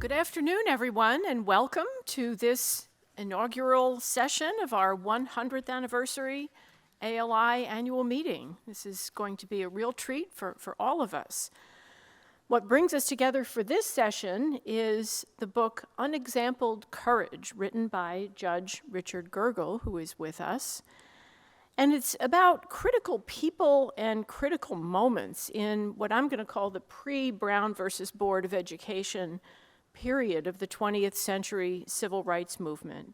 Good afternoon, everyone, and welcome to this inaugural session of our 100th anniversary ALI annual meeting. This is going to be a real treat for all of us. What brings us together for this session is the book Unexampled Courage, written by Judge Richard Gergel, who is with us. And it's about critical people and critical moments in what I'm going to call the pre-Brown versus Board of Education period of the 20th century civil rights movement.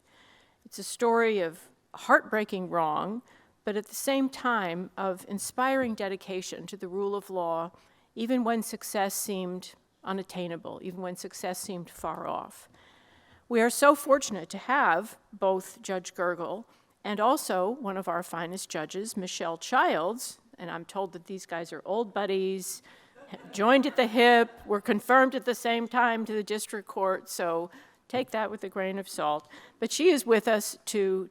It's a story of heartbreaking wrong, but at the same time of inspiring dedication to the rule of law, even when success seemed unattainable, even when success seemed far off. We are so fortunate to have both Judge Gergel and also one of our finest judges, Michelle Childs, and I'm told that these guys are old buddies, joined at the hip, were confirmed at the same time to the district court, so take that with a grain of salt. But she is with us to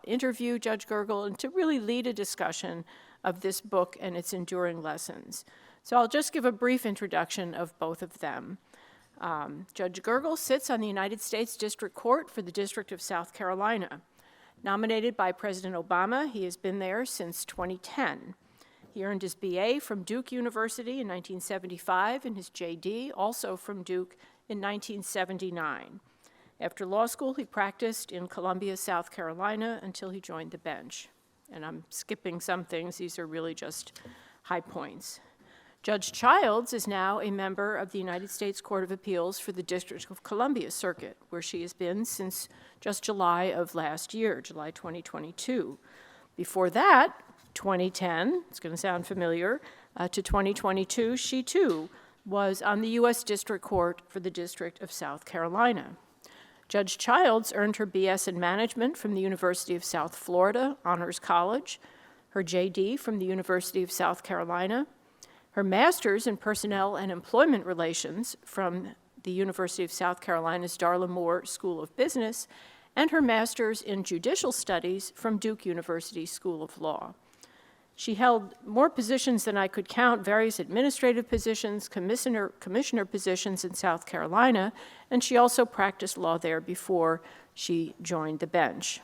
interview Judge Gergel and to really lead a discussion of this book and its enduring lessons. So I'll just give a brief introduction of both of them. Judge Gergel sits on the United States District Court for the District of South Carolina. Nominated by President Obama, he has been there since 2010. He earned his BA from Duke University in 1975 and his JD also from Duke in 1979. After law school, he practiced in Columbia, South Carolina until he joined the bench. And I'm skipping some things, these are really just high points. Judge Childs is now a member of the United States Court of Appeals for the District of Columbia Circuit, where she has been since just July of last year, July 2022. Before that, 2010, it's going to sound familiar, to 2022, she too was on the U.S. District Court for the District of South Carolina. Judge Childs earned her B.S. in Management from the University of South Florida Honors College, her J.D. from the University of South Carolina, her Master's in Personnel and Employment Relations from the University of South Carolina's Darla Moore School of Business, and her Master's in Judicial Studies from Duke University School of Law. She held more positions than I could count, various administrative positions, commissioner positions in South Carolina, and she also practiced law there before she joined the bench.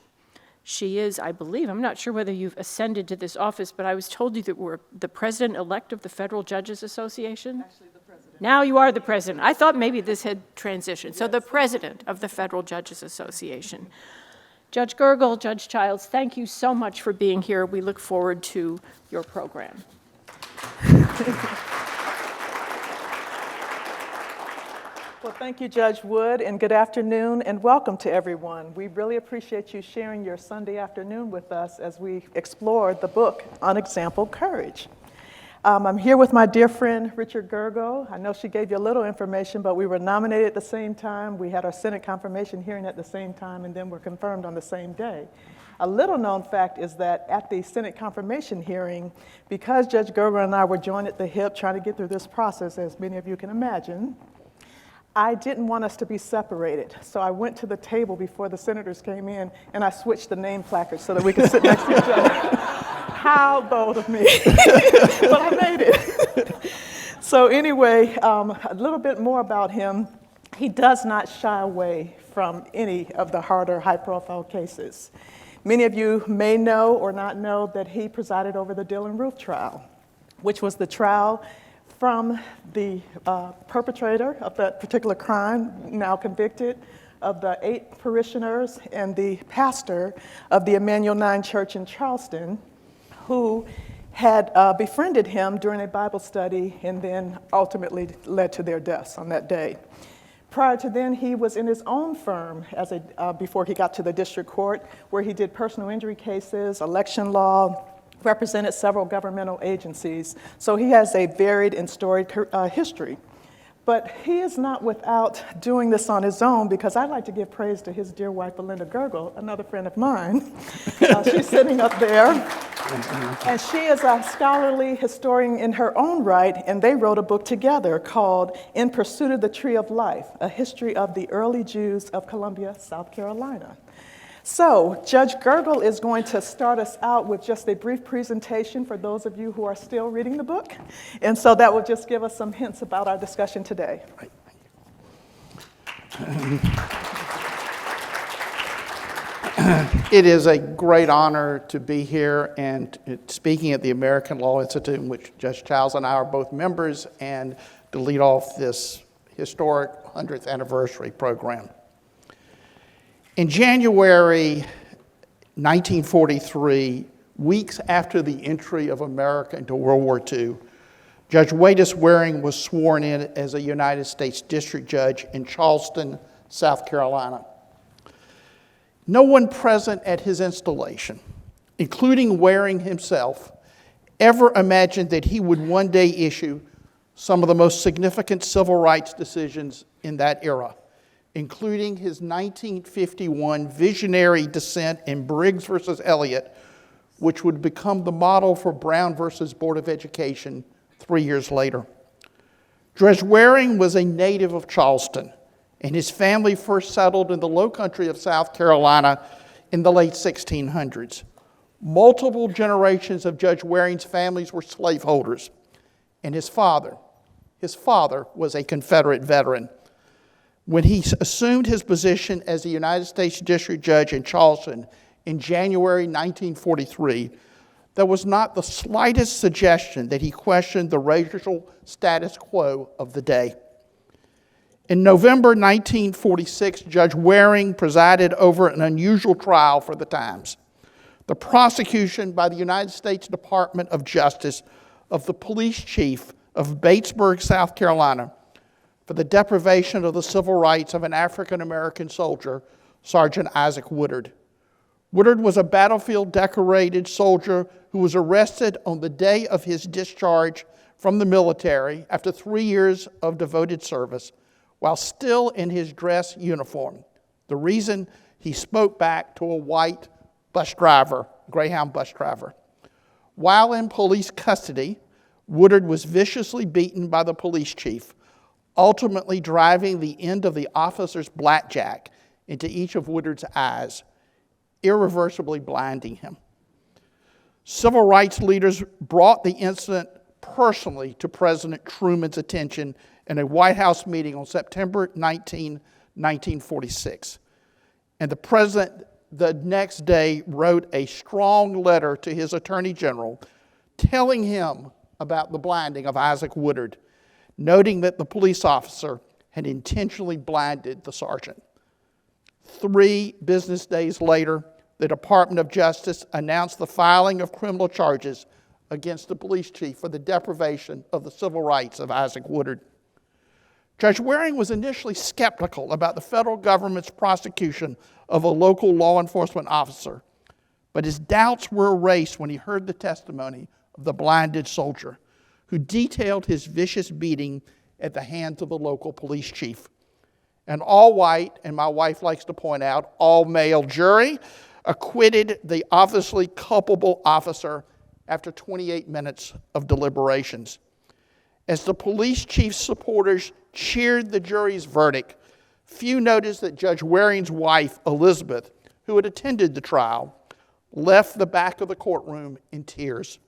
She is, I believe, I'm not sure whether you've ascended to this office, but I was told you that we're the president-elect of the Federal Judges Association. Actually, the president. Now you are the president. I thought maybe this had transitioned. Yes. So the president of the Federal Judges Association. Judge Gergel, Judge Childs, thank you so much for being here. We look forward to your program. Well, thank you, Judge Wood, and good afternoon, and welcome to everyone. We really appreciate you sharing your Sunday afternoon with us as we explore the book, Unexampled Courage. I'm here with my dear friend, Richard Gergel. I know she gave you a little information, but we were nominated at the same time. We had our Senate confirmation hearing at the same time, and then were confirmed on the same day. A little known fact is that at the Senate confirmation hearing, because Judge Gergel and I were joined at the hip trying to get through this process, as many of you can imagine, I didn't want us to be separated. So I went to the table before the senators came in, and I switched the name placards so that we could sit next to each other. How bold of me, but I made it. So anyway, a little bit more about him. He does not shy away from any of the harder, high-profile cases. Many of you may know or not know that he presided over the Dylann Roof trial, which was the trial from the perpetrator of that particular crime, now convicted, of the 8 parishioners and the pastor of the Emmanuel 9 Church in Charleston, who had befriended him during a Bible study and then ultimately led to their deaths on that day. Prior to then, he was in his own firm before he got to the district court, where he did personal injury cases, election law, represented several governmental agencies. So he has a varied and storied history. But he is not without doing this on his own, because I'd like to give praise to his dear wife, Belinda Gergel, another friend of mine. She's sitting up there. And she is a scholarly historian in her own right, and they wrote a book together called In Pursuit of the Tree of Life, A History of the Early Jews of Columbia, South Carolina. So Judge Gergel is going to start us out with just a brief presentation for those of you who are still reading the book. And so that will just give us some hints about our discussion today. It is a great honor to be here and speaking at the American Law Institute, in which Judge Childs and I are both members, and to lead off this historic 100th anniversary program. In January 1943, weeks after the entry of America into World War II, Judge Waties Waring was sworn in as a United States District Judge in Charleston, South Carolina. No one present at his installation, including Waring himself, ever imagined that he would one day issue some of the most significant civil rights decisions in that era, including his 1951 visionary dissent in Briggs versus Elliott, which would become the model for Brown versus Board of Education 3 years later. Judge Waring was a native of Charleston, and his family first settled in the low country of South Carolina in the late 1600s. Multiple generations of Judge Waring's families were slaveholders, and his father was a Confederate veteran. When he assumed his position as the United States District Judge in Charleston in January 1943, there was not the slightest suggestion that he questioned the racial status quo of the day. In November 1946, Judge Waring presided over an unusual trial for the times: the prosecution by the United States Department of Justice of the police chief of Batesburg, South Carolina, for the deprivation of the civil rights of an African-American soldier, Sergeant Isaac Woodard. Woodard was a battlefield-decorated soldier who was arrested on the day of his discharge from the military after 3 years of devoted service, while still in his dress uniform. The reason: he spoke back to a white bus driver, Greyhound bus driver. While in police custody, Woodard was viciously beaten by the police chief, ultimately driving the end of the officer's blackjack into each of Woodard's eyes, irreversibly blinding him. Civil rights leaders brought the incident personally to President Truman's attention in a White House meeting on September 19, 1946. And the president the next day wrote a strong letter to his attorney general telling him about the blinding of Isaac Woodard, noting that the police officer had intentionally blinded the sergeant. 3 business days later, the Department of Justice announced the filing of criminal charges against the police chief for the deprivation of the civil rights of Isaac Woodard. Judge Waring was initially skeptical about the federal government's prosecution of a local law enforcement officer, but his doubts were erased when he heard the testimony of the blinded soldier, who detailed his vicious beating at the hands of the local police chief. An all-white, and my wife likes to point out, all-male jury acquitted the obviously culpable officer after 28 minutes of deliberations. As the police chief's supporters cheered the jury's verdict, few noticed that Judge Waring's wife, Elizabeth, who had attended the trial, left the back of the courtroom in tears.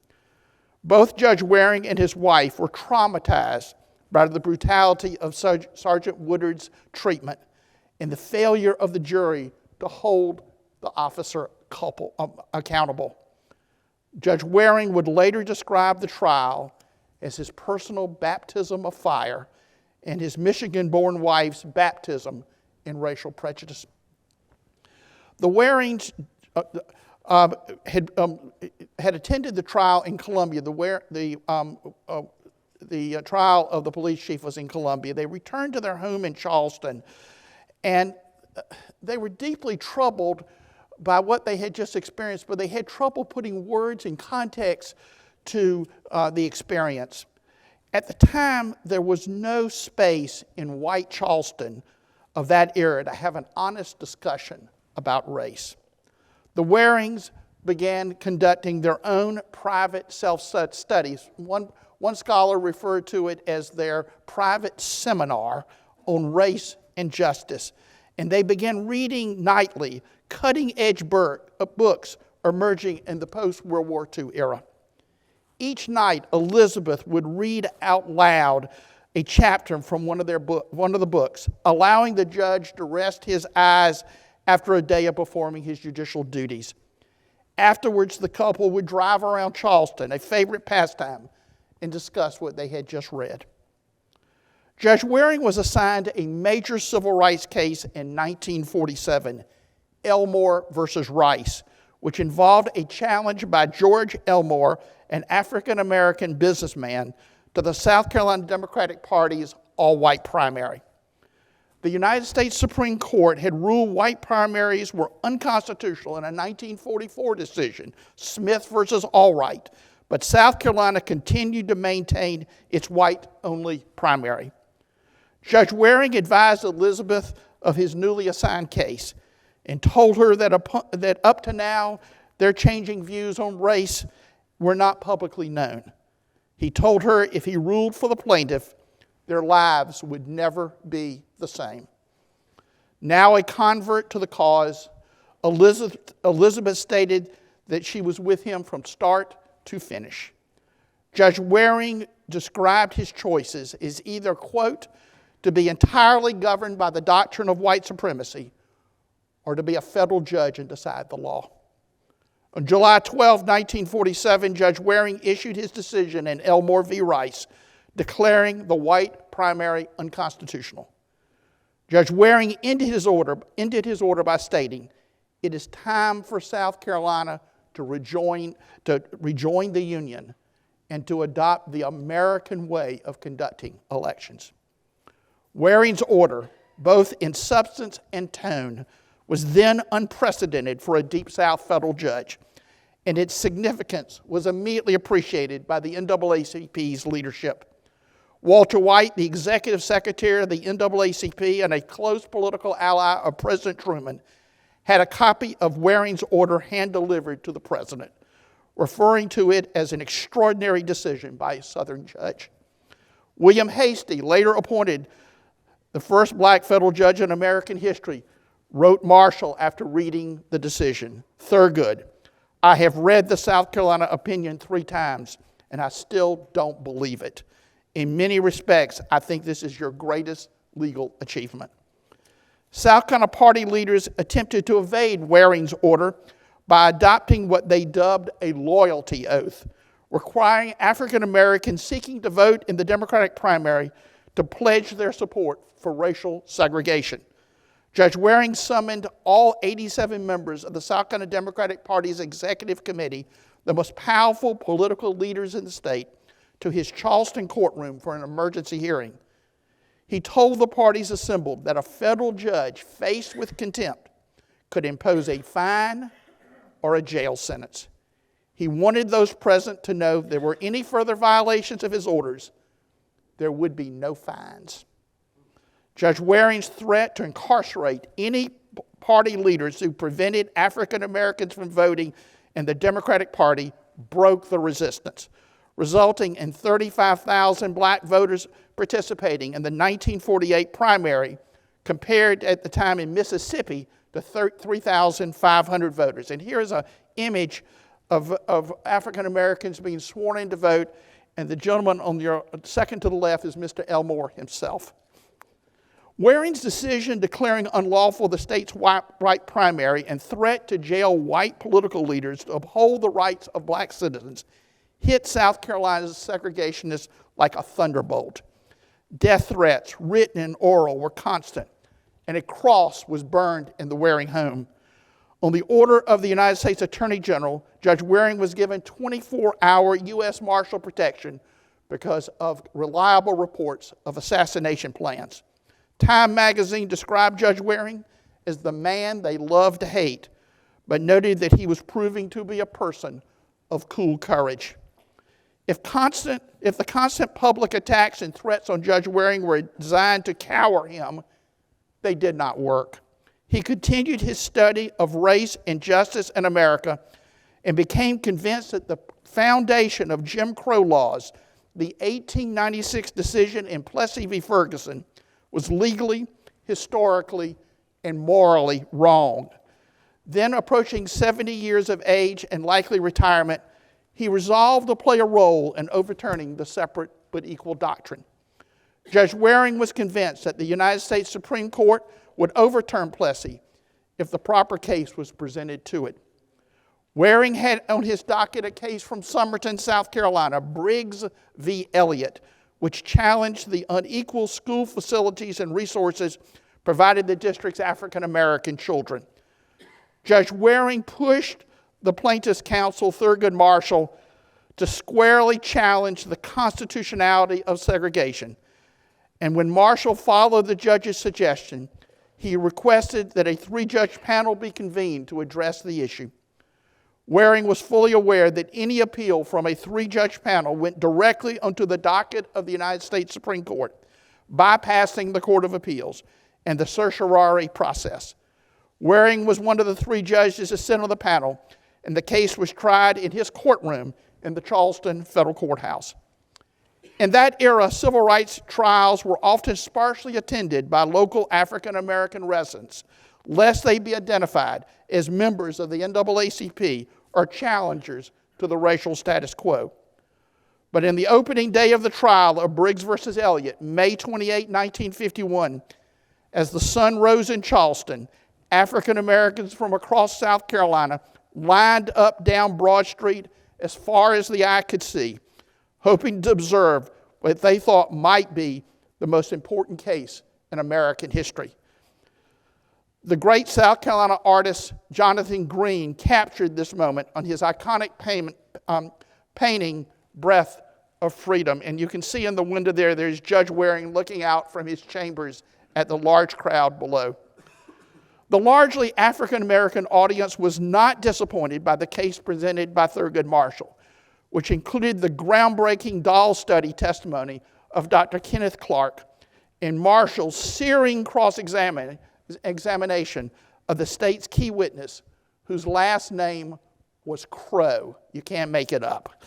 Both Judge Waring and his wife were traumatized by the brutality of Sergeant Woodard's treatment and the failure of the jury to hold the officer accountable. Judge Waring would later describe the trial as his personal baptism of fire and his Michigan-born wife's baptism in racial prejudice. The Warings had attended the trial in Columbia. The trial of the police chief was in Columbia. They returned to their home in Charleston, and they were deeply troubled by what they had just experienced, but they had trouble putting words in context to the experience. At the time, there was no space in white Charleston of that era to have an honest discussion about race. The Warings began conducting their own private self-studies. One scholar referred to it as their private seminar on race and justice. And they began reading nightly cutting-edge books emerging in the post-World War II era. Each night, Elizabeth would read out loud a chapter from one of the books, allowing the judge to rest his eyes after a day of performing his judicial duties. Afterwards, the couple would drive around Charleston, a favorite pastime, and discuss what they had just read. Judge Waring was assigned a major civil rights case in 1947, Elmore versus Rice, which involved a challenge by George Elmore, an African-American businessman, to the South Carolina Democratic Party's all-white primary. The United States Supreme Court had ruled white primaries were unconstitutional in a 1944 decision, Smith versus Allwright, but South Carolina continued to maintain its white-only primary. Judge Waring advised Elizabeth of his newly assigned case and told her that up to now, their changing views on race were not publicly known. He told her if he ruled for the plaintiff, their lives would never be the same. Now a convert to the cause, Elizabeth stated that she was with him from start to finish. Judge Waring described his choices as either, quote, to be entirely governed by the doctrine of white supremacy or to be a federal judge and decide the law. On July 12, 1947, Judge Waring issued his decision in Elmore v. Rice, declaring the white primary unconstitutional. Judge Waring ended his order by stating, "It is time for South Carolina to rejoin the Union and to adopt the American way of conducting elections." Waring's order, both in substance and tone, was then unprecedented for a Deep South federal judge, and its significance was immediately appreciated by the NAACP's leadership. Walter White, the executive secretary of the NAACP and a close political ally of President Truman, had a copy of Waring's order hand-delivered to the president, referring to it as an extraordinary decision by a Southern judge. William Hastie, later appointed the first black federal judge in American history, wrote Marshall after reading the decision, "Thurgood, I have read the South Carolina opinion 3 times, and I still don't believe it. In many respects, I think this is your greatest legal achievement." South Carolina party leaders attempted to evade Waring's order by adopting what they dubbed a loyalty oath, requiring African Americans seeking to vote in the Democratic primary to pledge their support for racial segregation. Judge Waring summoned all 87 members of the South Carolina Democratic Party's executive committee, the most powerful political leaders in the state, to his Charleston courtroom for an emergency hearing. He told the parties assembled that a federal judge faced with contempt could impose a fine or a jail sentence. He wanted those present to know if there were any further violations of his orders, there would be no fines. Judge Waring's threat to incarcerate any party leaders who prevented African Americans from voting in the Democratic Party broke the resistance, resulting in 35,000 black voters participating in the 1948 primary, compared at the time in Mississippi to 3,500 voters. And here's an image of African Americans being sworn in to vote, and the gentleman on your second to the left is Mr. Elmore himself. Waring's decision declaring unlawful the state's white primary and threat to jail white political leaders to uphold the rights of black citizens hit South Carolina's segregationists like a thunderbolt. Death threats, written and oral, were constant, and a cross was burned in the Waring home. On the order of the United States Attorney General, Judge Waring was given 24-hour U.S. Marshal protection because of reliable reports of assassination plans. Time magazine described Judge Waring as the man they loved to hate, but noted that he was proving to be a person of cool courage. If the constant public attacks and threats on Judge Waring were designed to cower him, they did not work. He continued his study of race and justice in America and became convinced that the foundation of Jim Crow laws, the 1896 decision in Plessy v. Ferguson, was legally, historically, and morally wrong. Then, approaching 70 years of age and likely retirement, he resolved to play a role in overturning the separate but equal doctrine. Judge Waring was convinced that the United States Supreme Court would overturn Plessy if the proper case was presented to it. Waring had on his docket a case from Summerton, South Carolina, Briggs v. Elliott, which challenged the unequal school facilities and resources provided the district's African-American children. Judge Waring pushed the plaintiff's counsel, Thurgood Marshall, to squarely challenge the constitutionality of segregation. And when Marshall followed the judge's suggestion, he requested that a 3-judge panel be convened to address the issue. Waring was fully aware that any appeal from a 3-judge panel went directly onto the docket of the United States Supreme Court, bypassing the Court of Appeals and the certiorari process. Waring was one of the 3 judges to sit on the panel, and the case was tried in his courtroom in the Charleston Federal Courthouse. In that era, civil rights trials were often sparsely attended by local African-American residents, lest they be identified as members of the NAACP or challengers to the racial status quo. But in the opening day of the trial of Briggs v. Elliott, May 28, 1951, as the sun rose in Charleston, African Americans from across South Carolina lined up down Broad Street as far as the eye could see, hoping to observe what they thought might be the most important case in American history. The great South Carolina artist Jonathan Green captured this moment on his iconic painting, Breath of Freedom. And you can see in the window there's Judge Waring looking out from his chambers at the large crowd below. The largely African-American audience was not disappointed by the case presented by Thurgood Marshall, which included the groundbreaking doll study testimony of Dr. Kenneth Clark and Marshall's searing cross-examination of the state's key witness, whose last name was Crow. You can't make it up.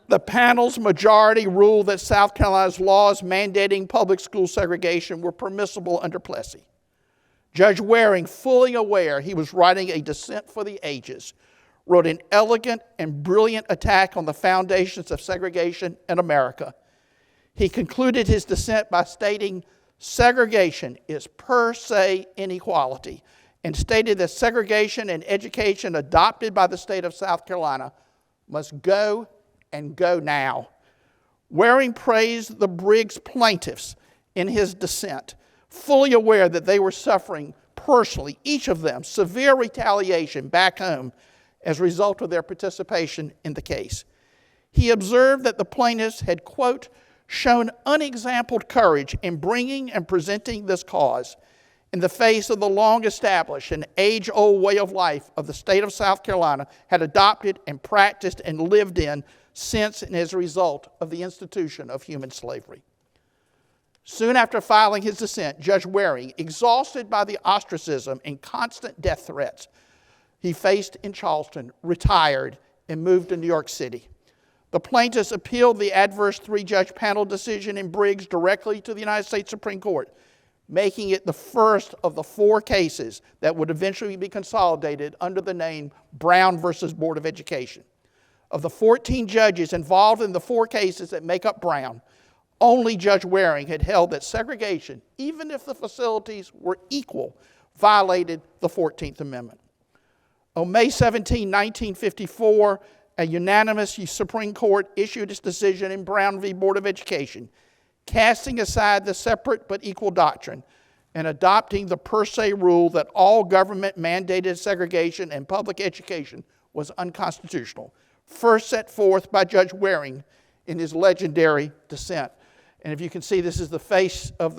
The panel's majority ruled that South Carolina's laws mandating public school segregation were permissible under Plessy. Judge Waring, fully aware he was writing a dissent for the ages, wrote an elegant and brilliant attack on the foundations of segregation in America. He concluded his dissent by stating, segregation is per se inequality, and stated that segregation and education adopted by the state of South Carolina must go and go now. Waring praised the Briggs plaintiffs in his dissent, fully aware that they were suffering personally, each of them, severe retaliation back home as a result of their participation in the case. He observed that the plaintiffs had, quote, shown unexampled courage in bringing and presenting this cause in the face of the long-established and age-old way of life of the state of South Carolina had adopted and practiced and lived in since and as a result of the institution of human slavery. Soon after filing his dissent, Judge Waring, exhausted by the ostracism and constant death threats he faced in Charleston, retired and moved to New York City. The plaintiffs appealed the adverse 3-judge panel decision in Briggs directly to the United States Supreme Court, making it the first of the 4 cases that would eventually be consolidated under the name Brown versus Board of Education. Of the 14 judges involved in the 4 cases that make up Brown, only Judge Waring had held that segregation, even if the facilities were equal, violated the 14th Amendment. On May 17, 1954, a unanimous Supreme Court issued its decision in Brown v. Board of Education, casting aside the separate but equal doctrine and adopting the per se rule that all government-mandated segregation in public education was unconstitutional, first set forth by Judge Waring in his legendary dissent. And if you can see, this is the face of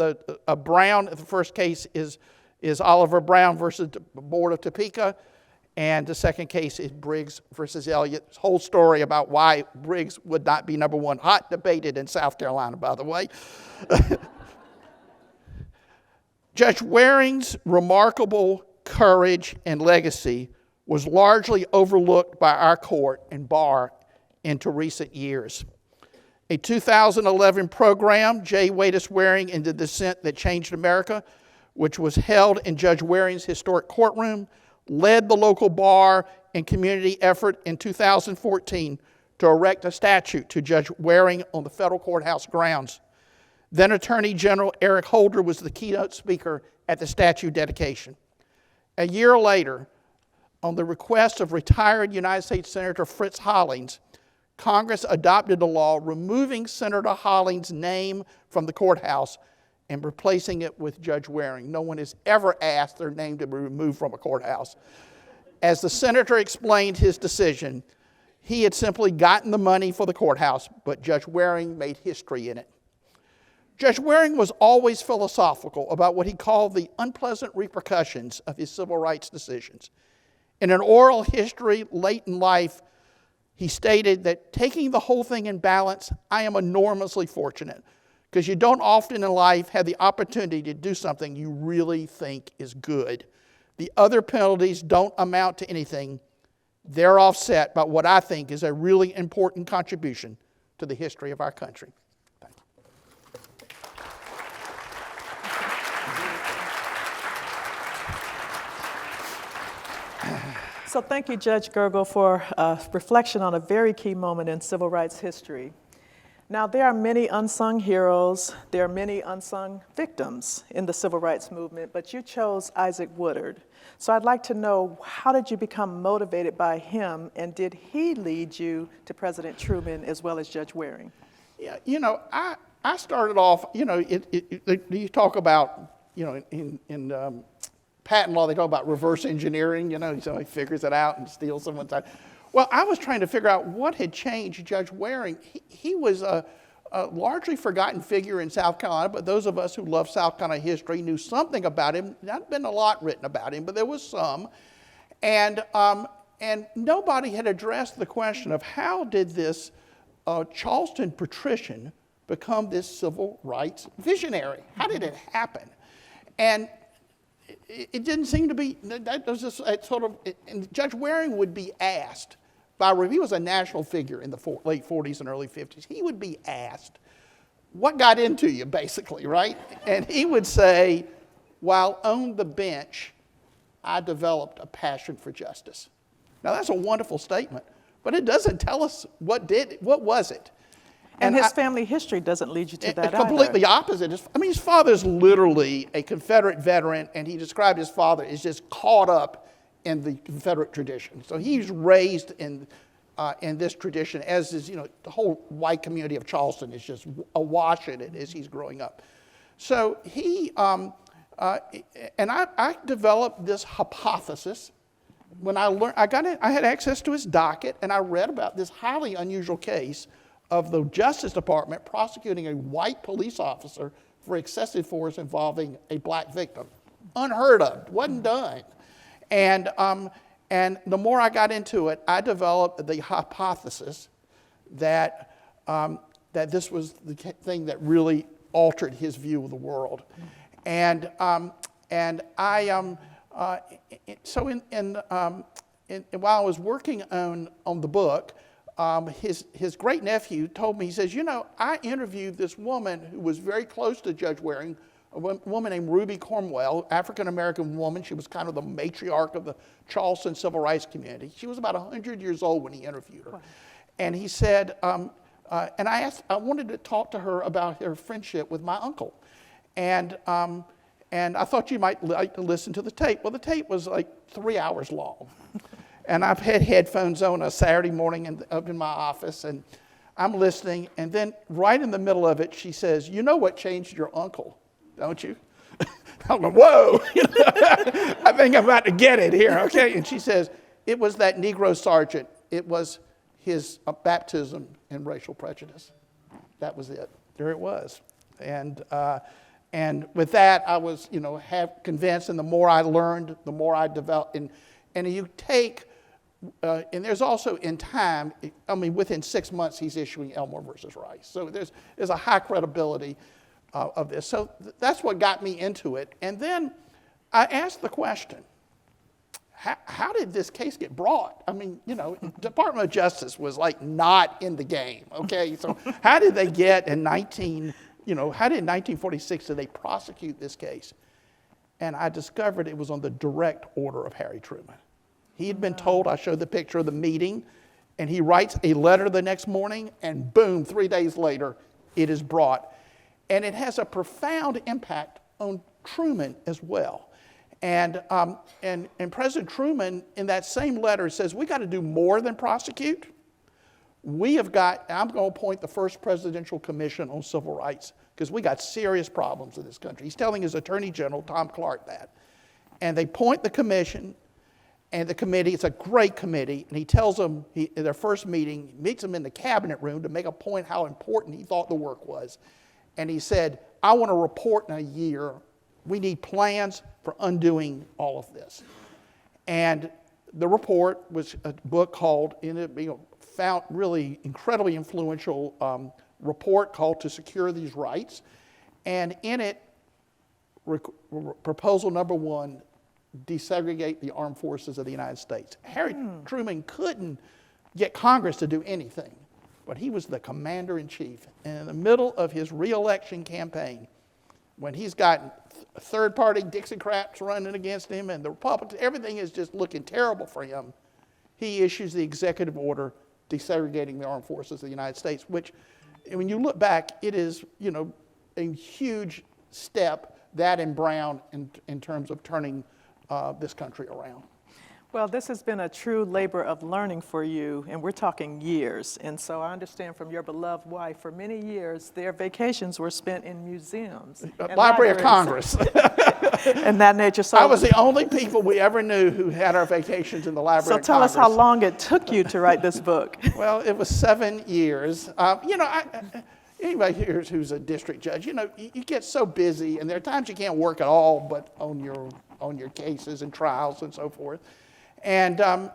Brown. The first case is Oliver Brown versus the Board of Topeka. And the second case is Briggs versus Elliott. This whole story about why Briggs would not be number 1. Hot debated in South Carolina, by the way. Judge Waring's remarkable courage and legacy was largely overlooked by our court and bar into recent years. A 2011 program, J. Waties Waring and the Dissent That Changed America, which was held in Judge Waring's historic courtroom, led the local bar and community effort in 2014 to erect a statue to Judge Waring on the federal courthouse grounds. Then Attorney General Eric Holder was the keynote speaker at the statue dedication. A year later, on the request of retired United States Senator Fritz Hollings, Congress adopted a law removing Senator Hollings' name from the courthouse and replacing it with Judge Waring. No one has ever asked their name to be removed from a courthouse. As the senator explained his decision, he had simply gotten the money for the courthouse, but Judge Waring made history in it. Judge Waring was always philosophical about what he called the unpleasant repercussions of his civil rights decisions. In an oral history late in life, he stated that taking the whole thing in balance, I am enormously fortunate, because you don't often in life have the opportunity to do something you really think is good. The other penalties don't amount to anything. They're offset by what I think is a really important contribution to the history of our country. So thank you, Judge Gergel, for reflection on a very key moment in civil rights history. Now, there are many unsung heroes, there are many unsung victims in the civil rights movement, but you chose Isaac Woodard. So I'd like to know, how did you become motivated by him, and did he lead you to President Truman as well as Judge Waring? Yeah, I started off, you talk about, in patent law, they talk about reverse engineering, somebody figures it out and steals someone's time. Well, I was trying to figure out what had changed Judge Waring. He was a largely forgotten figure in South Carolina, but those of us who love South Carolina history knew something about him. Not been a lot written about him, but there was some. And nobody had addressed the question of how did this Charleston patrician become this civil rights visionary? How did it happen? And it didn't seem to be, that was just sort of, and Judge Waring would be asked, he was a national figure in the late 40s and early 50s. He would be asked, what got into you, basically, right? And he would say, while on the bench, I developed a passion for justice. Now, that's a wonderful statement, but it doesn't tell us what was it? And his family history doesn't lead you to that either. Completely opposite. His father's literally a Confederate veteran, and he described his father as just caught up in the Confederate tradition. So he's raised in this tradition, as is, the whole white community of Charleston is just awash in it as he's growing up. So he, and I developed this hypothesis. When I learned, I had access to his docket, and I read about this highly unusual case of the Justice Department prosecuting a white police officer for excessive force involving a black victim. Unheard of, wasn't done. And the more I got into it, I developed the hypothesis that this was the thing that really altered his view of the world. And so while I was working on the book, his great nephew told me, he says, I interviewed this woman who was very close to Judge Waring, a woman named Ruby Cornwell, African-American woman. She was kind of the matriarch of the Charleston civil rights community. She was about 100 years old when he interviewed her. Wow. And he said, and I wanted to talk to her about her friendship with my uncle. And I thought you might like to listen to the tape. Well, the tape was like 3 hours long. And I've had headphones on a Saturday morning up in my office, and I'm listening. And then right in the middle of it, she says, "You know what changed your uncle, don't you?" I'm like, whoa, I think I'm about to get it here, okay? And she says, "It was that Negro sergeant. It was his baptism in racial prejudice." That was it. There it was. And with that, I was, convinced. And the more I learned, the more I developed. And you take, and there's also in time, within 6 months, he's issuing Elmore versus Rice. So there's a high credibility of this. So that's what got me into it. And then I asked the question, how did this case get brought? Department of Justice was like not in the game, okay? So how did they get in 1946 did they prosecute this case? And I discovered it was on the direct order of Harry Truman. He had been told, I showed the picture of the meeting, and he writes a letter the next morning, and boom, 3 days later, it is brought. And it has a profound impact on Truman as well. And President Truman, in that same letter, says, we got to do more than prosecute. We have got, I'm going to appoint the first presidential commission on civil rights, because we got serious problems in this country. He's telling his Attorney General, Tom Clark, that. And they appoint the commission and the committee. It's a great committee. And he tells them, in their first meeting, he meets them in the cabinet room to make a point how important he thought the work was. And he said, I want a report in a year. We need plans for undoing all of this. And the report was a book called, found really incredibly influential report called To Secure These Rights. And in it, proposal number 1, desegregate the armed forces of the United States. Harry Truman couldn't get Congress to do anything, but he was the commander-in-chief. And in the middle of his re-election campaign, when he's got third-party Dixiecrats running against him and the Republicans, everything is just looking terrible for him, he issues the executive order desegregating the armed forces of the United States, which, when you look back, it is, a huge step, that and Brown, in terms of turning this country around. Well, this has been a true labor of learning for you, and we're talking years. And so I understand from your beloved wife, for many years, their vacations were spent in museums. And Library of libraries. Congress. And that nature. So, I was the only people we ever knew who had our vacations in the Library of Congress. So tell us how long it took you to write this book. Well, it was 7 years. Anybody here who's a district judge, you get so busy, and there are times you can't work at all, but on your cases and trials and so forth. And I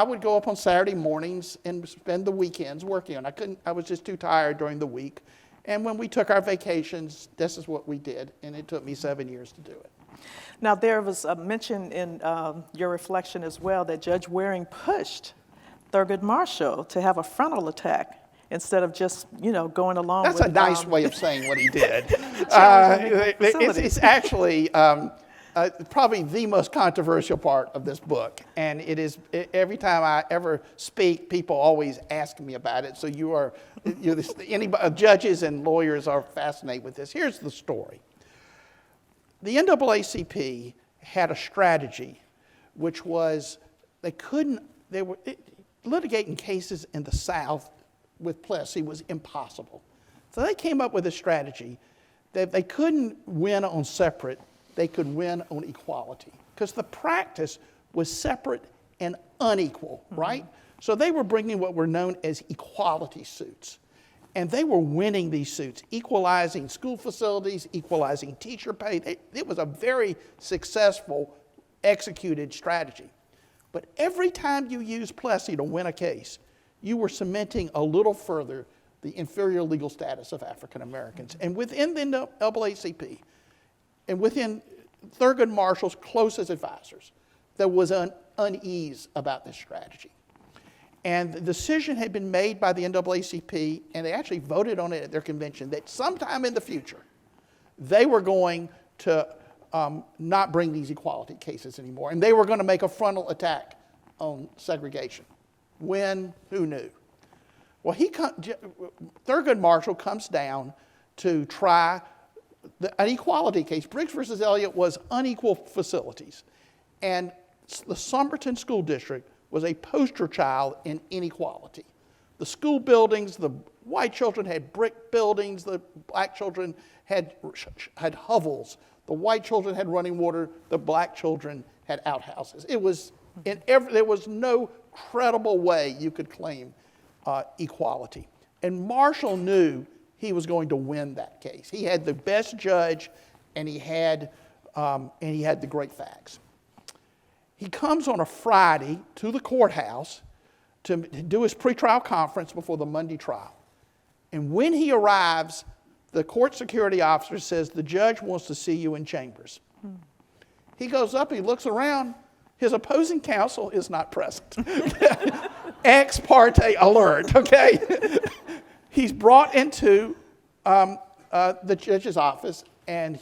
would go up on Saturday mornings and spend the weekends working on it. I was just too tired during the week. And when we took our vacations, this is what we did, and it took me 7 years to do it. Now, there was a mention in your reflection as well that Judge Waring pushed Thurgood Marshall to have a frontal attack instead of just, going along with... That's a nice way of saying what he did. It's actually probably the most controversial part of this book. And it is, every time I ever speak, people always ask me about it. So judges and lawyers are fascinated with this. Here's the story. The NAACP had a strategy, which was litigating cases in the South with Plessy was impossible. So they came up with a strategy that they couldn't win on separate, they could win on equality. Because the practice was separate and unequal, right? So they were bringing what were known as equality suits. And they were winning these suits, equalizing school facilities, equalizing teacher pay. It was a very successful, executed strategy. But every time you used Plessy to win a case, you were cementing a little further the inferior legal status of African Americans. And within the NAACP, and within Thurgood Marshall's closest advisors, there was an unease about this strategy. And the decision had been made by the NAACP, and they actually voted on it at their convention, that sometime in the future, they were going to not bring these equality cases anymore. And they were going to make a frontal attack on segregation. When? Who knew? Well, Thurgood Marshall comes down to try an equality case. Briggs versus Elliott was unequal facilities. And the Somerton School District was a poster child in inequality. The school buildings, the white children had brick buildings, the black children had hovels. The white children had running water, the black children had outhouses. There was no credible way you could claim equality. And Marshall knew he was going to win that case. He had the best judge, and he had the great facts. He comes on a Friday to the courthouse to do his pretrial conference before the Monday trial. And when he arrives, the court security officer says, "The judge wants to see you in chambers." He goes up, he looks around, his opposing counsel is not present. Ex parte alert, okay? He's brought into the judge's office, and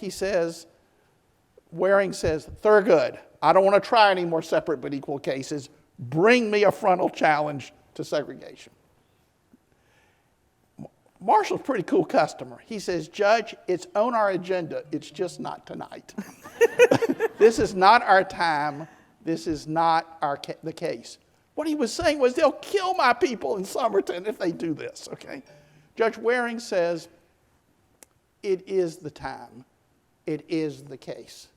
Waring says, "Thurgood, I don't want to try any more separate but equal cases. Bring me a frontal challenge to segregation." Marshall's a pretty cool customer. He says, Judge, it's on our agenda. It's just not tonight. This is not our time. This is not the case. What he was saying was, they'll kill my people in Somerton if they do this, okay? Judge Waring says, it is the time. It is the case.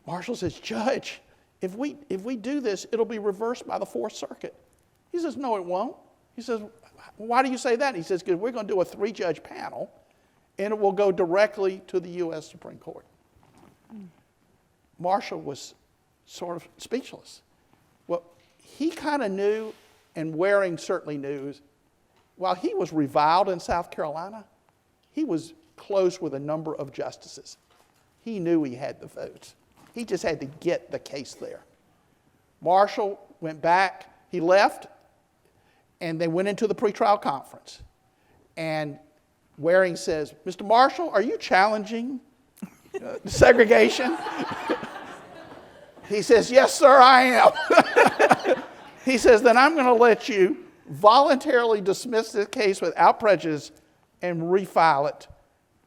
Marshall says, Judge, if we do this, it'll be reversed by the Fourth Circuit. He says, no, it won't. He says, why do you say that? He says, because we're going to do a 3-judge panel, and it will go directly to the U.S. Supreme Court. Marshall was sort of speechless. Well, he kind of knew, and Waring certainly knew, while he was reviled in South Carolina, he was close with a number of justices. He knew he had the votes. He just had to get the case there. Marshall went back, he left, and they went into the pretrial conference. And Waring says, Mr. Marshall, are you challenging segregation? He says, yes, sir, I am. He says, then I'm going to let you voluntarily dismiss this case without prejudice and refile it.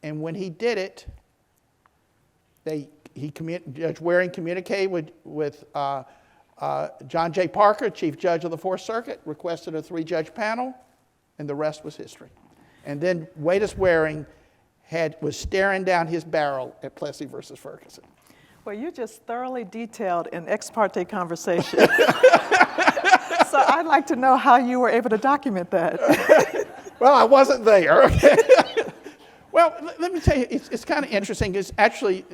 And when he did it, Judge Waring communicated with John J. Parker, Chief Judge of the Fourth Circuit, requested a 3-judge panel, and the rest was history. And then Waties Waring was staring down his barrel at Plessy versus Ferguson. Well, you just thoroughly detailed an ex parte conversation. So I'd like to know how you were able to document that. Well, I wasn't there. Okay. Well, let me tell you, it's kind of interesting. Because actually,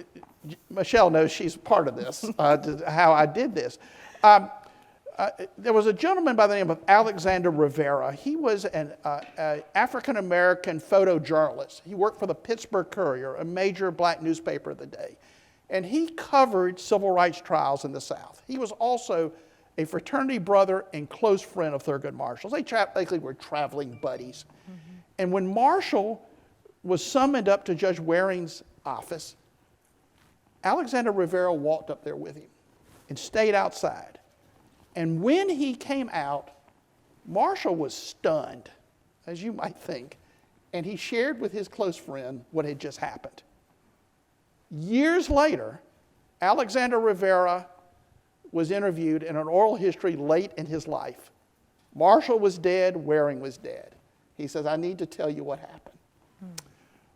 Michelle knows she's part of this, how I did this. There was a gentleman by the name of Alexander Rivera. He was an African-American photojournalist. He worked for the Pittsburgh Courier, a major black newspaper of the day. And he covered civil rights trials in the South. He was also a fraternity brother and close friend of Thurgood Marshall's. They basically were traveling buddies. Mm-hmm. And when Marshall was summoned up to Judge Waring's office, Alexander Rivera walked up there with him and stayed outside. And when he came out, Marshall was stunned, as you might think, and he shared with his close friend what had just happened. Years later, Alexander Rivera was interviewed in an oral history late in his life. Marshall was dead, Waring was dead. He says, I need to tell you what happened.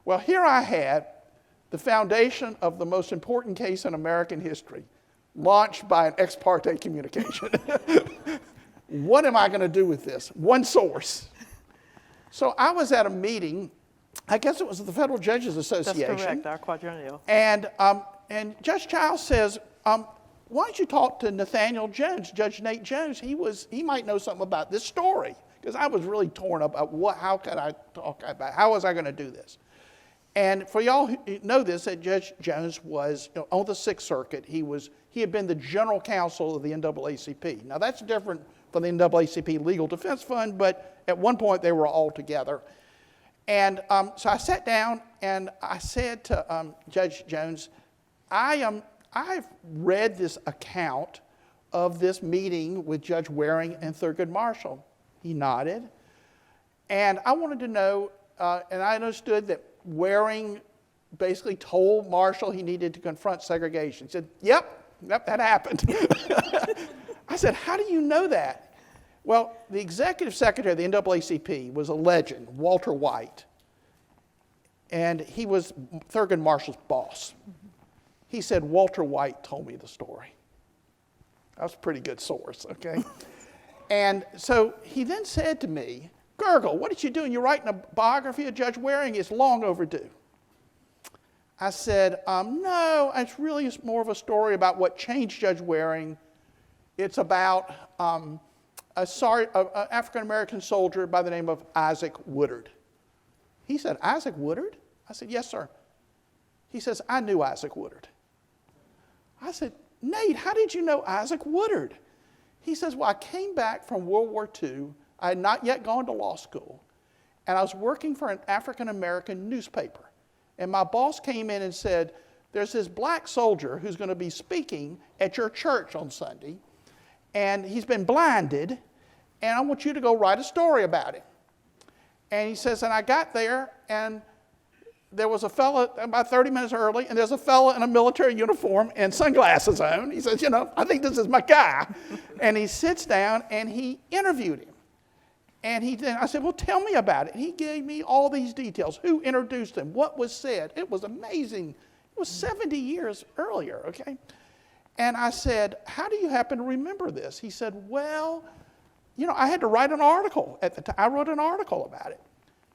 Well, here I had the foundation of the most important case in American history, launched by an ex parte communication. What am I going to do with this? One source. So I was at a meeting, I guess it was the Federal Judges Association. That's correct, our quadrennial. And Judge Childs says, why don't you talk to Nathaniel Jones, Judge Nate Jones? He might know something about this story. Because I was really torn up about how could I talk about, how was I going to do this? And for y'all who know this, that Judge Jones was on the Sixth Circuit. He had been the general counsel of the NAACP. Now that's different from the NAACP Legal Defense Fund, but at one point they were all together. And so I sat down and I said to Judge Jones, I've read this account of this meeting with Judge Waring and Thurgood Marshall. He nodded. And I wanted to know, and I understood that Waring basically told Marshall he needed to confront segregation. He said, yep, that happened. I said, how do you know that? Well, the executive secretary of the NAACP was a legend, Walter White. And he was Thurgood Marshall's boss. He said, Walter White told me the story. That was a pretty good source, okay? And so he then said to me, Gergel, what did you do? You're writing a biography of Judge Waring? It's long overdue. I said, no, it's really more of a story about what changed Judge Waring. It's about an African-American soldier by the name of Isaac Woodard. He said, Isaac Woodard? I said, yes, sir. He says, I knew Isaac Woodard. I said, Nate, how did you know Isaac Woodard? He says, well, I came back from World War II. I had not yet gone to law school, and I was working for an African-American newspaper. And my boss came in and said, there's this black soldier who's going to be speaking at your church on Sunday, and he's been blinded, and I want you to go write a story about him. And he says, and I got there, and there was a fella about 30 minutes early, and there's a fella in a military uniform and sunglasses on. He says, I think this is my guy. And he sits down, and he interviewed him. And I said, well, tell me about it. And he gave me all these details, who introduced him, what was said. It was amazing. It was 70 years earlier, okay? And I said, how do you happen to remember this? He said, well, I had to write an article at the time. I wrote an article about it.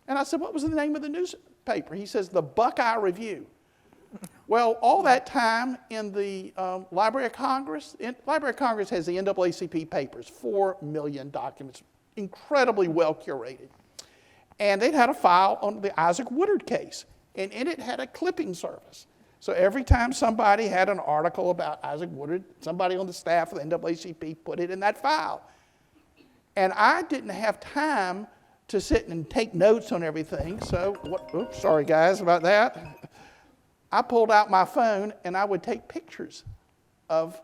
And I said, what was the name of the newspaper? He says, the Buckeye Review. Well, all that time in the Library of Congress, Library of Congress has the NAACP papers, 4 million documents, incredibly well curated. And they'd had a file on the Isaac Woodard case, and in it had a clipping service. So every time somebody had an article about Isaac Woodard, somebody on the staff of the NAACP put it in that file. And I didn't have time to sit and take notes on everything, so, oops, sorry guys about that. I pulled out my phone and I would take pictures of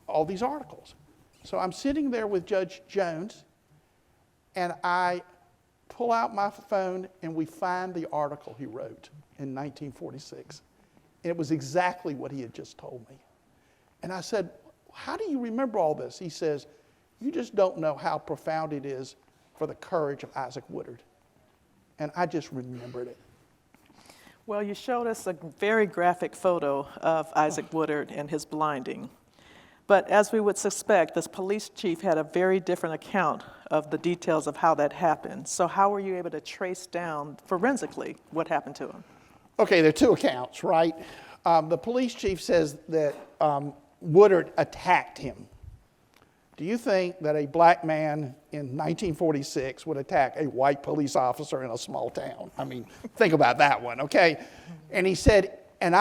all these articles. So I'm sitting there with Judge Jones, and I pull out my phone and we find the article he wrote in 1946. And it was exactly what he had just told me. And I said, how do you remember all this? He says, you just don't know how profound it is for the courage of Isaac Woodard. And I just remembered it. Well, you showed us a very graphic photo of Isaac Woodard and his blinding. But as we would suspect, this police chief had a very different account of the details of how that happened. So how were you able to trace down forensically what happened to him? Okay, there are two accounts, right? The police chief says that Woodard attacked him. Do you think that a black man in 1946 would attack a white police officer in a small town? I mean, think about that one, okay? And he said, and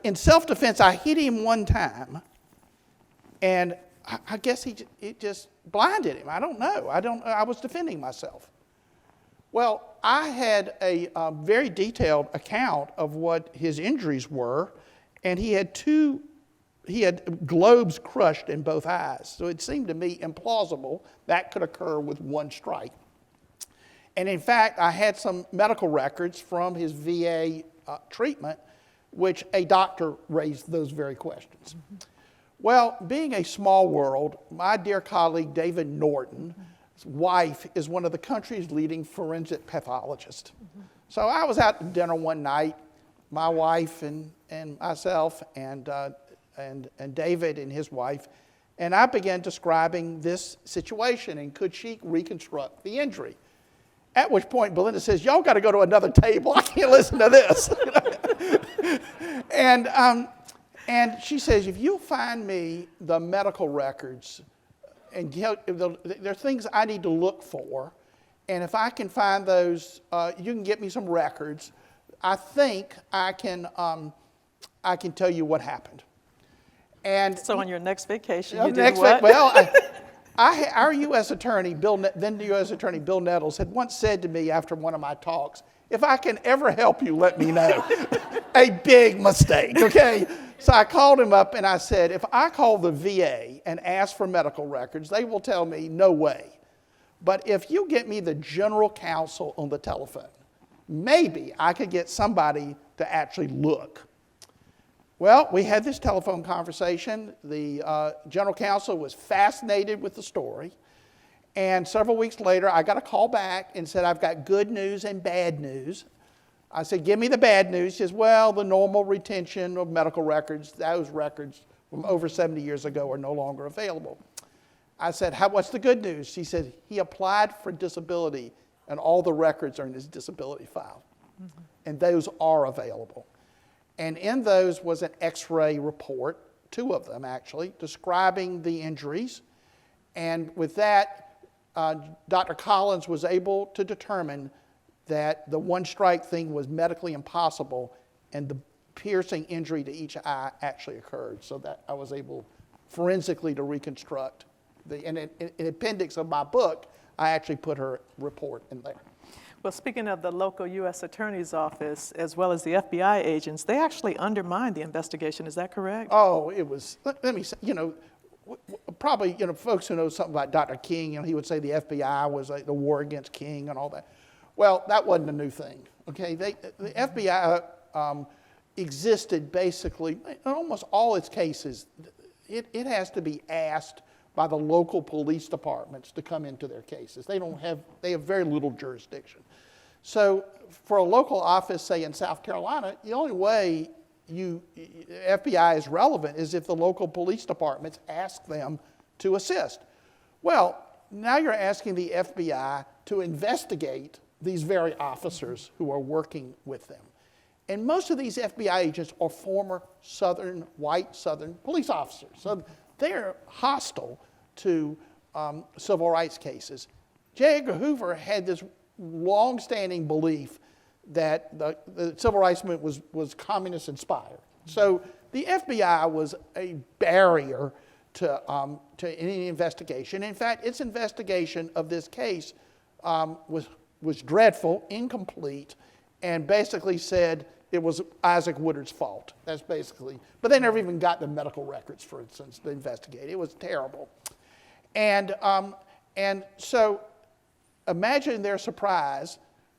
in self-defense, I hit him one time, and I guess it just blinded him. I don't know. I was defending myself. Well, I had a very detailed account of what his injuries were, and he had globes crushed in both eyes. So it seemed to me implausible that could occur with one strike. And in fact, I had some medical records from his VA treatment, which a doctor raised those very questions. Mm-hmm. Well, being a small world, my dear colleague David Norton's wife is one of the country's leading forensic pathologists. Mm-hmm. So I was out to dinner one night, my wife and myself and David and his wife, and I began describing this situation and could she reconstruct the injury. At which point Belinda says, y'all got to go to another table. I can't listen to this. And she says, if you'll find me the medical records, and there are things I need to look for, and if I can find those, you can get me some records. I think I can tell you what happened. And so on your next vacation, you did what? Our U.S. attorney, then the U.S. attorney Bill Nettles, had once said to me after one of my talks, if I can ever help you, let me know. A big mistake, okay? So I called him up and I said, if I call the VA and ask for medical records, they will tell me no way. But if you get me the general counsel on the telephone, maybe I could get somebody to actually look. Well, we had this telephone conversation. The general counsel was fascinated with the story. And several weeks later, I got a call back and said, I've got good news and bad news. I said, give me the bad news. She says, well, the normal retention of medical records, those records from over 70 years ago are no longer available. I said, what's the good news? She said, he applied for disability and all the records are in his disability file. Mm-hmm. And those are available. And in those was an X-ray report, 2 of them actually, describing the injuries. And with that, Dr. Collins was able to determine that the one strike thing was medically impossible and the piercing injury to each eye actually occurred. So that I was able forensically to reconstruct. In the appendix of my book, I actually put her report in there. Well, speaking of the local U.S. Attorney's Office, as well as the FBI agents, they actually undermined the investigation. Is that correct? Oh, it was, let me say, probably, folks who know something about Dr. King, he would say the FBI was like the war against King and all that. Well, that wasn't a new thing, okay? The FBI existed basically, in almost all its cases, it has to be asked by the local police departments to come into their cases. They have very little jurisdiction. So for a local office, say in South Carolina, the only way FBI is relevant is if the local police departments ask them to assist. Well, now you're asking the FBI to investigate these very officers who are working with them. And most of these FBI agents are former white Southern police officers. So they're hostile to civil rights cases. J. Edgar Hoover had this long-standing belief that the civil rights movement was communist-inspired. So the FBI was a barrier to any investigation. In fact, its investigation of this case was dreadful, incomplete, and basically said it was Isaac Woodard's fault. That's basically, but they never even got the medical records, for instance, to investigate. It was terrible. And so imagine their surprise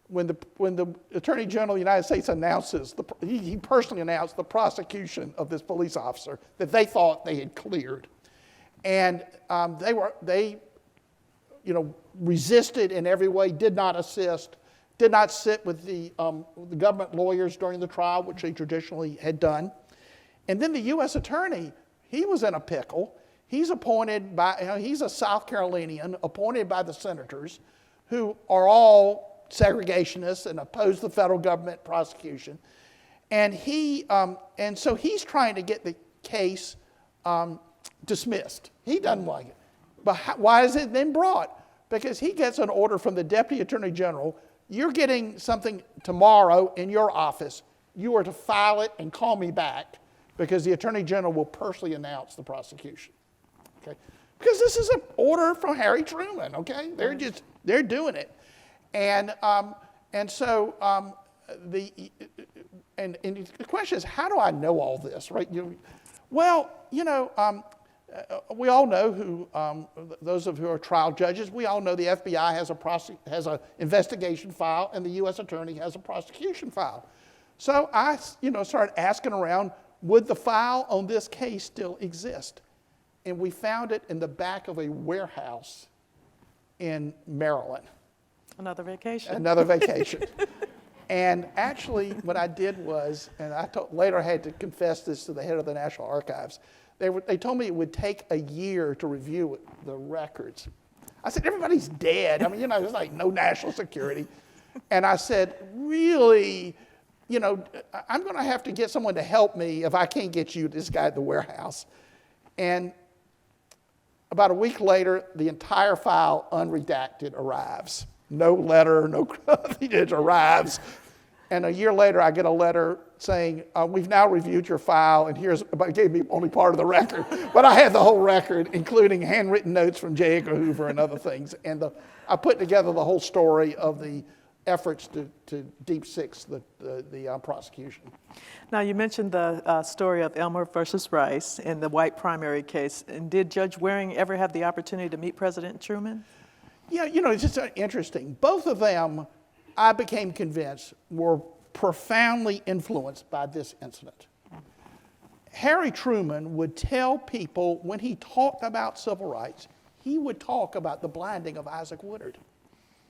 when the Attorney General of the United States announces, he personally announced the prosecution of this police officer that they thought they had cleared. And they resisted in every way, did not assist, did not sit with the government lawyers during the trial, which they traditionally had done. And then the U.S. Attorney, he was in a pickle. He's appointed by, he's a South Carolinian, appointed by the senators, who are all segregationists and oppose the federal government prosecution. And so he's trying to get the case dismissed. He doesn't like it. But why is it then brought? Because he gets an order from the Deputy Attorney General. You're getting something tomorrow in your office. You are to file it and call me back because the Attorney General will personally announce the prosecution. Okay? Because this is an order from Harry Truman, okay? They're doing it. And so the question is, how do I know all this, right? We all know who, those of who are trial judges, we all know the FBI has an investigation file and the U.S. Attorney has a prosecution file. So I, started asking around, would the file on this case still exist? And we found it in the back of a warehouse in Maryland. Another vacation. Another vacation. And actually, what I did was, and later I had to confess this to the head of the National Archives, they told me it would take a year to review the records. I said, everybody's dead. I mean, there's like no national security. And I said, really, I'm going to have to get someone to help me if I can't get you this guy at the warehouse. And about a week later, the entire file, unredacted, arrives. No letter, no it arrives. And a year later, I get a letter saying, we've now reviewed your file, and it gave me only part of the record. But I had the whole record, including handwritten notes from J. Edgar Hoover and other things. And I put together the whole story of the efforts to deep six the prosecution. Now, you mentioned the story of Elmer versus Rice in the white primary case. And did Judge Waring ever have the opportunity to meet President Truman? Yeah, it's just interesting. Both of them, I became convinced, were profoundly influenced by this incident. Harry Truman would tell people when he talked about civil rights, he would talk about the blinding of Isaac Woodard.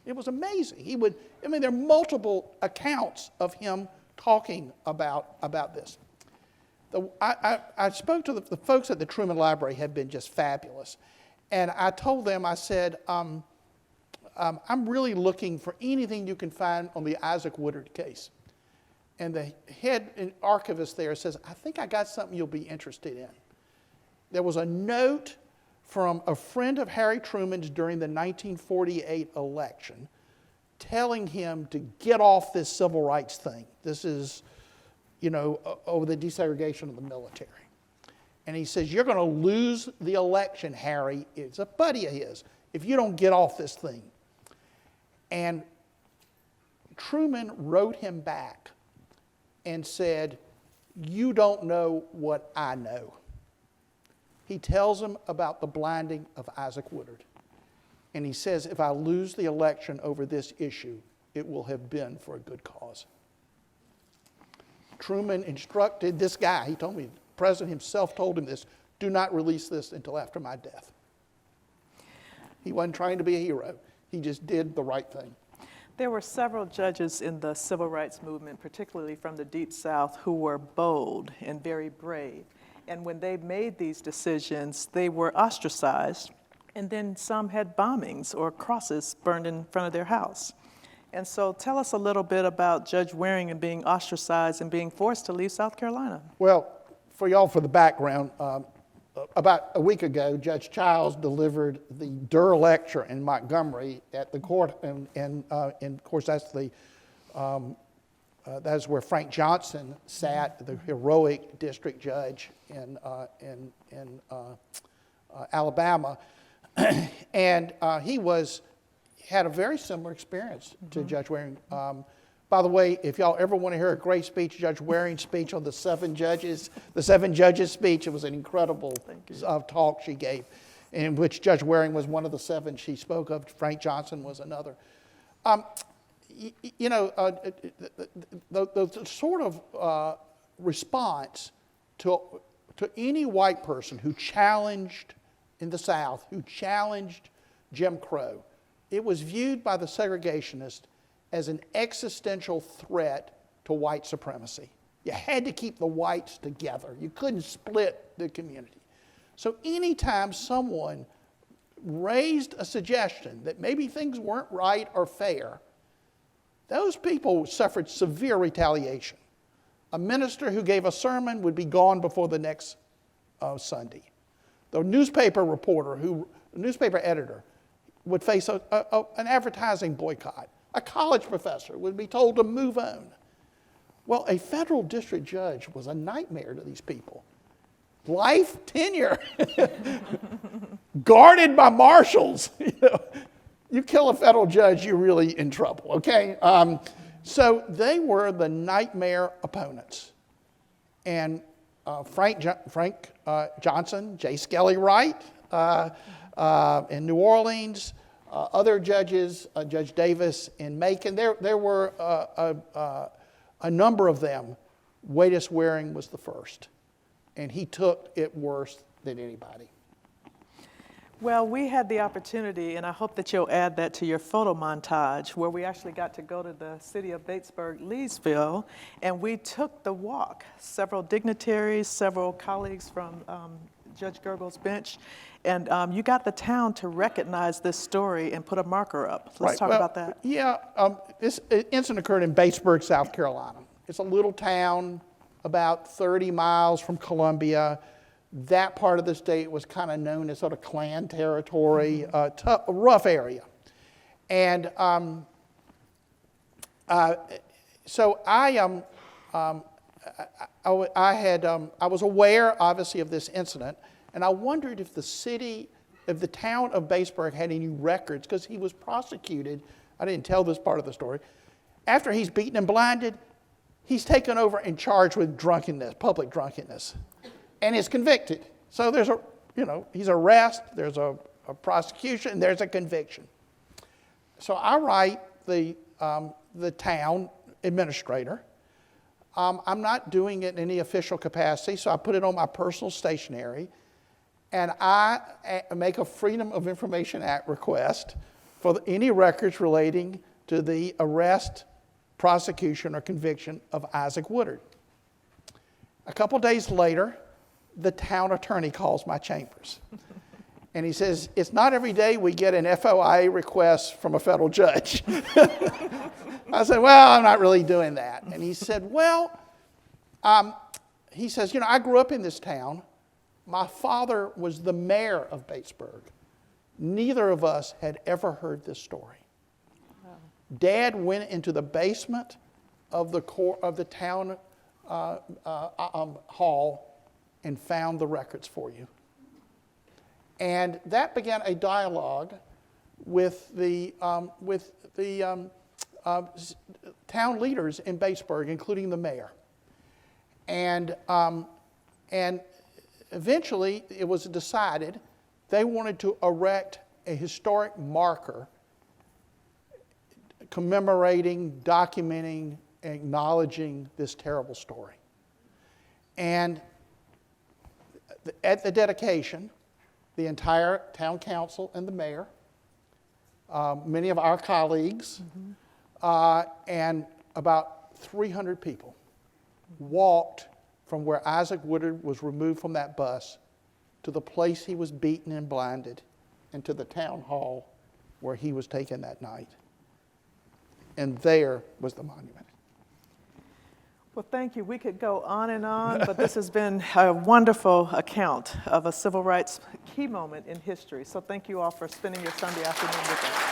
It was amazing. There are multiple accounts of him talking about this. I spoke to the folks at the Truman Library have been just fabulous. And I told them, I said, I'm really looking for anything you can find on the Isaac Woodard case. And the head archivist there says, I think I got something you'll be interested in. There was a note from a friend of Harry Truman's during the 1948 election telling him to get off this civil rights thing. This is, over the desegregation of the military. And he says, you're going to lose the election, Harry. It's a buddy of his, if you don't get off this thing. And Truman wrote him back and said, you don't know what I know. He tells him about the blinding of Isaac Woodard. And he says, if I lose the election over this issue, it will have been for a good cause. Truman instructed this guy, he told me, the president himself told him this, do not release this until after my death. He wasn't trying to be a hero. He just did the right thing. There were several judges in the civil rights movement, particularly from the Deep South, who were bold and very brave. And when they made these decisions, they were ostracized. And then some had bombings or crosses burned in front of their house. And so tell us a little bit about Judge Waring and being ostracized and being forced to leave South Carolina. Well, for y'all, for the background, about a week ago, Judge Childs delivered the Durr Lecture in Montgomery at the court, and of course that's that's where Frank Johnson sat, the heroic district judge in Alabama, and he had a very similar experience to Judge Waring. By the way, if y'all ever want to hear a great speech, Judge Waring's speech on the seven judges speech, it was an incredible talk she gave, in which Judge Waring was one of the seven she spoke of. Frank Johnson was another. The sort of response to any white person who challenged in the South, who challenged Jim Crow, it was viewed by the segregationists as an existential threat to white supremacy. You had to keep the whites together. You couldn't split the community. So anytime someone raised a suggestion that maybe things weren't right or fair, those people suffered severe retaliation. A minister who gave a sermon would be gone before the next Sunday. The newspaper editor would face an advertising boycott. A college professor would be told to move on. Well, a federal district judge was a nightmare to these people. Life tenure, guarded by marshals. You kill a federal judge, you're really in trouble, okay? So they were the nightmare opponents. And Frank Johnson, J. Skelly Wright in New Orleans, other judges, Judge Davis in Macon, there were a number of them. Waties Waring was the first, and he took it worse than anybody. Well, we had the opportunity, and I hope that you'll add that to your photo montage, where we actually got to go to the city of Batesburg, Leesville, and we took the walk. Several dignitaries, several colleagues from Judge Gergel's bench, and you got the town to recognize this story and put a marker up. Let's talk about that. Yeah, this incident occurred in Batesburg, South Carolina. It's a little town about 30 miles from Columbia. That part of the state was kind of known as sort of Klan territory, a rough area. And so I was aware, obviously, of this incident, and I wondered if the town of Batesburg had any records, because he was prosecuted. I didn't tell this part of the story. After he's beaten and blinded, he's taken over and charged with drunkenness, public drunkenness, and is convicted. So there's he's arrested, there's a prosecution, there's a conviction. So I write the town administrator. I'm not doing it in any official capacity, so I put it on my personal stationery, and I make a Freedom of Information Act request for any records relating to the arrest, prosecution, or conviction of Isaac Woodard. A couple days later, the town attorney calls my chambers. And he says, it's not every day we get an FOIA request from a federal judge. I said, well, I'm not really doing that. And he said, I grew up in this town. My father was the mayor of Batesburg. Neither of us had ever heard this story. Wow. Dad went into the basement of the town hall and found the records for you. And that began a dialogue with the town leaders in Batesburg, including the mayor. And eventually, it was decided they wanted to erect a historic marker commemorating, documenting, acknowledging this terrible story. And at the dedication, the entire town council and the mayor, many of our colleagues, and about 300 people walked from where Isaac Woodard was removed from that bus to the place he was beaten and blinded, and to the town hall where he was taken that night. And there was the monument. Well, thank you. We could go on, but this has been a wonderful account of a civil rights key moment in history. So thank you all for spending your Sunday afternoon with us.